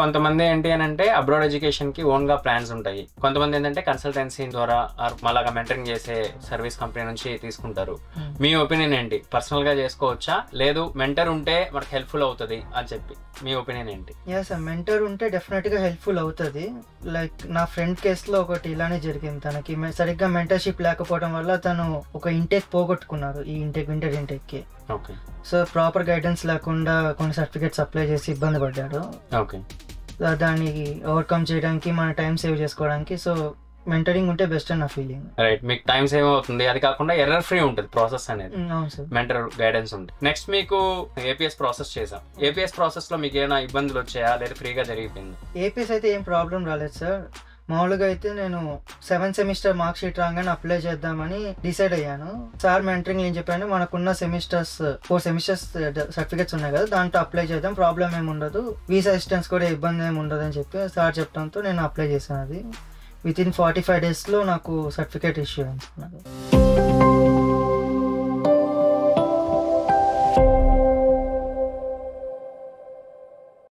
కొంతమంది ఏంటి అని అంటే అబ్రాడ్ ఎడ్యుకేషన్ కి ఓన్ గా ప్లాన్స్ ఉంటాయి. కొంతమంది ఏంటంటే కన్సల్టెన్సీ ద్వారా మళ్ళాగా మెంటరింగ్ చేసే సర్వీస్ కంపెనీ నుంచి తీసుకుంటారు. మీ ఒపీనియన్ ఏంటి? పర్సనల్ గా చేసుకోవచ్చా, లేదు మెంటర్ ఉంటే మనకు హెల్ప్ఫుల్ అవుతుంది అని చెప్పి మీ ఒపీనియన్ ఏంటి? సార్, మెంటర్ ఉంటే డెఫినెట్ గా హెల్ప్ఫుల్ అవుతుంది. లైక్ నా ఫ్రెండ్ కేసులో ఒకటి ఇలానే జరిగింది. తనకి సరిగ్గా మెంటర్షిప్ లేకపోవడం వల్ల తను ఒక ఇంటేక్ పోగొట్టుకున్నారు, ఈ వింటర్ ఇంటేక్ కి. సో ప్రాపర్ గైడెన్స్ లేకుండా కొన్ని సర్టిఫికేట్స్ అప్లై చేసి ఇబ్బంది పడ్డాడు. దాన్ని ఓవర్కమ్ చేయడానికి, మన టైం సేవ్ చేసుకోవడానికి సో మెంటరింగ్ ఉంటే బెస్ట్ అని నా ఫీలింగ్. రైట్, మీకు టైం సేవ్ అవుతుంది, అది కాకుండా ఎర్రర్ ఫ్రీ ఉంటుంది ప్రాసెస్ అనేది. అవును సార్, మెంటర్ గైడెన్స్ ఉంది. నెక్స్ట్ మీకు ఏపీఎస్ ప్రాసెస్ చేసాం. ఏపీఎస్ ప్రాసెస్ లో మీకు ఏమైనా ఇబ్బందులు వచ్చాయా, లేదా ఫ్రీగా జరిగిపోయింది? ఏపీఎస్ అయితే ఏం ప్రాబ్లం రాలేదు సార్. మామూలుగా అయితే నేను 7th సెమిస్టర్ మార్క్ షీట్ రాగానే అప్లై చేద్దామని డిసైడ్ అయ్యాను. సార్ మెంటరింగ్ ఏం చెప్పాను, మనకున్న సెమిస్టర్స్ 4 సెమిస్టర్స్ సర్టిఫికేట్స్ ఉన్నాయి కదా, దాంట్లో అప్లై చేద్దాం, ప్రాబ్లం ఏమి ఉండదు, వీసా అసిస్టెన్స్ కూడా ఇబ్బంది ఏమి ఉండదు అని చెప్పి సార్ చెప్పడంతో నేను అప్లై చేశాను. అది విత్ ఇన్ 45 days నాకు సర్టిఫికేట్ ఇష్యూ అయింది.